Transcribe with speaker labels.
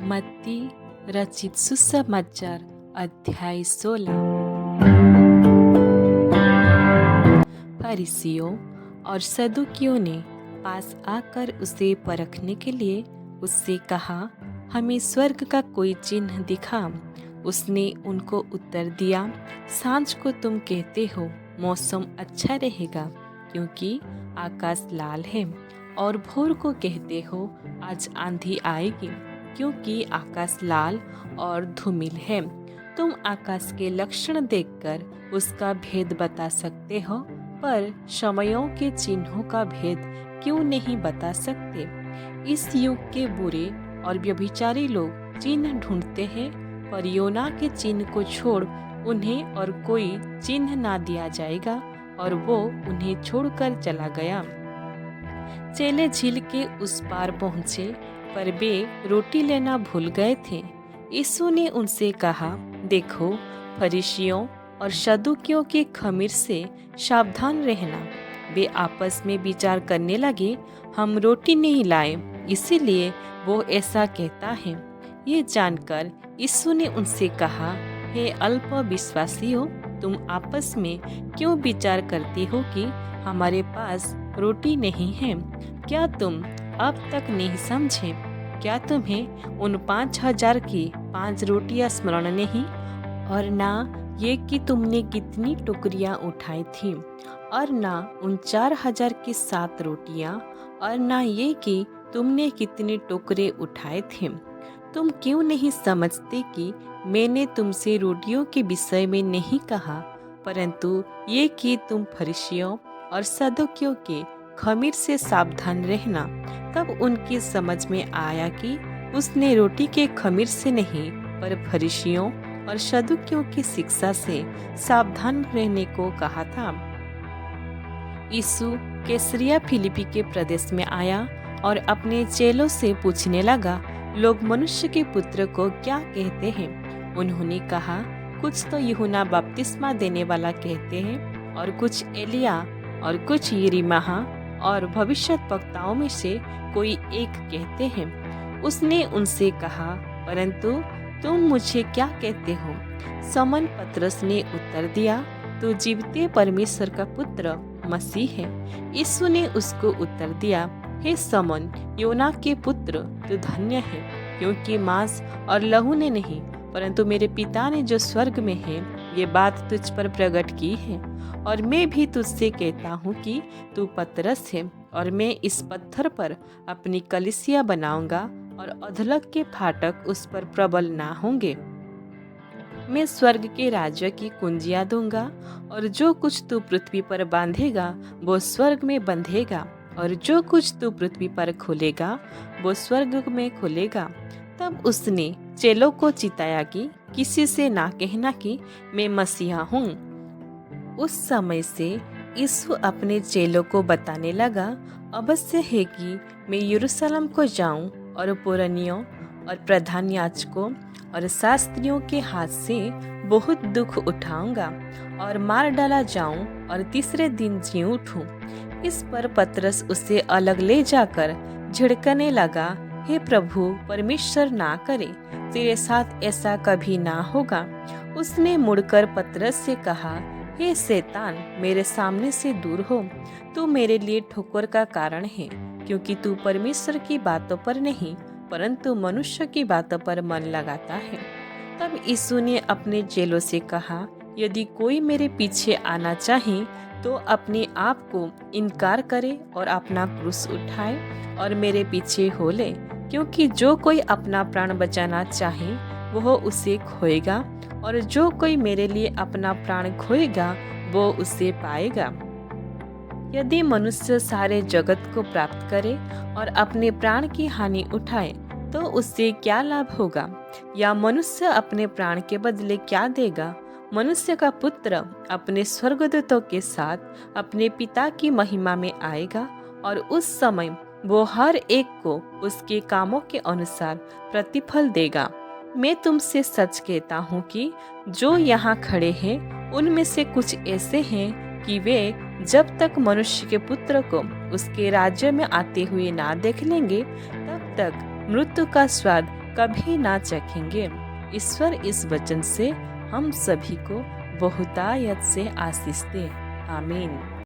Speaker 1: मत्ती रचित सुसमाचार अध्याय 16। फरीसियों और सदूकियों ने पास आकर उसे परखने के लिए उससे कहा, हमें स्वर्ग का कोई चिन्ह दिखा। उसने उनको उत्तर दिया, सांझ को तुम कहते हो मौसम अच्छा रहेगा क्योंकि आकाश लाल है, और भोर को कहते हो आज आंधी आएगी क्योंकि आकाश लाल और धूमिल है। तुम आकाश के लक्षण देखकर उसका भेद बता सकते हो, पर समयों के चिन्हों का भेद क्यों नहीं बता सकते? इस युग के बुरे और व्यभिचारी लोग चिन्ह ढूंढते हैं, पर योना के चिन्ह को छोड़ उन्हें और कोई चिन्ह ना दिया जाएगा, और वो उन्हें छोड़कर चला गया। चेले झील के उस पार पहुँचे, पर वे रोटी लेना भूल गए थे। यीशु ने उनसे कहा, देखो, फरीसियों और सदूकियों के खमीर से सावधान रहना। वे आपस में विचार करने लगे, हम रोटी नहीं लाए, इसीलिए वो ऐसा कहता है। ये जानकर यीशु ने उनसे कहा, हे अल्प विश्वासियों, तुम आपस में क्यों विचार करती हो कि हमारे पास रोटी नहीं है? क्या तुम अब तक नहीं समझे? क्या तुम्हें उन 5,000 की 5 रोटियां स्मरण नहीं, और ना ये कि तुमने कितनी टोकरियां उठाई थी, और ना उन 4,000 की 7 रोटियां, और ना ये कि तुमने कितने टोकरे उठाए थे? तुम क्यों नहीं समझते कि मैंने तुमसे रोटियों के विषय में नहीं कहा, परंतु ये कि तुम फरीसियों और सदूकियों के खमीर से सावधान रहना? तब उनकी समझ में आया कि उसने रोटी के खमीर से नहीं, पर फरीसियों और सदूकियों की शिक्षा से सावधान रहने को कहा था। यीशु कैसरिया फिलिप्पी के प्रदेश में आया और अपने चेलों से पूछने लगा, लोग मनुष्य के पुत्र को क्या कहते हैं? उन्होंने कहा, कुछ तो यूहन्ना बपतिस्मा देने वाला कहते हैं, और कुछ एलिया, और कुछ यिर्मयाह और भविष्यद्वक्ताओं में से कोई एक कहते हैं। उसने उनसे कहा, परंतु तुम मुझे क्या कहते हो? समन पतरस ने उत्तर दिया, तू जीवते परमेश्वर का पुत्र मसीह है। यीशु ने उसको उत्तर दिया, हे समन, योना के पुत्र, तू धन्य है, क्योंकि मांस और लहू ने नहीं, परंतु मेरे पिता ने जो स्वर्ग में है ये बात तुझ पर प्रकट की है। और मैं भी तुझसे कहता हूँ कि तू पतरस है, और मैं इस पत्थर पर अपनी कलीसिया बनाऊंगा, और अधलक के फाटक उस पर प्रबल ना होंगे। मैं स्वर्ग के राज्य की कुंजियां दूंगा, और जो कुछ तू पृथ्वी पर बांधेगा वो स्वर्ग में बंधेगा, और जो कुछ तू पृथ्वी पर खोलेगा वो स्वर्ग में खोलेगा। तब उसने चेलों को चिताया कि किसी से ना कहना कि मैं मसीहा हूँ। उस समय से यीशु अपने चेलों को बताने लगा, अवश्य है कि मैं यरूशलेम को जाऊं और पुरनियों और प्रधान याजकों और शास्त्रियों के हाथ से बहुत दुख उठाऊंगा, और मार डाला जाऊं और तीसरे दिन जी उठूं। इस पर पतरस उसे अलग ले जाकर झिड़कने लगा, हे प्रभु, परमेश्वर ना करे, तेरे साथ ऐसा कभी ना होगा। उसने मुड़कर पतरस से कहा, हे शैतान, मेरे सामने से दूर हो, तू मेरे लिए ठोकर का कारण है, क्योंकि तू परमेश्वर की बातों पर नहीं, परंतु मनुष्य की बातों पर मन लगाता है। तब यीशु ने अपने चेलों से कहा, यदि कोई मेरे पीछे आना चाहे तो अपने आप को इनकार करे और अपना क्रूस उठाए और मेरे पीछे हो ले। क्योंकि जो कोई अपना प्राण बचाना चाहे वह उसे खोएगा, और जो कोई मेरे लिए अपना प्राण खोएगा वो उसे पाएगा। यदि मनुष्य सारे जगत को प्राप्त करे और अपने प्राण की हानि उठाए तो उससे क्या लाभ होगा? या मनुष्य अपने प्राण के बदले क्या देगा? मनुष्य का पुत्र अपने स्वर्गदूतों के साथ अपने पिता की महिमा में आएगा, और उस समय वो हर एक को उसके कामों के अनुसार प्रतिफल देगा। मैं तुमसे सच कहता हूँ कि जो यहाँ खड़े हैं उनमें से कुछ ऐसे हैं कि वे जब तक मनुष्य के पुत्र को उसके राज्य में आते हुए ना देख लेंगे, तब तक मृत्यु का स्वाद कभी ना चखेंगे। ईश्वर इस वचन से हम सभी को बहुतायत से आशीष दे। आमीन।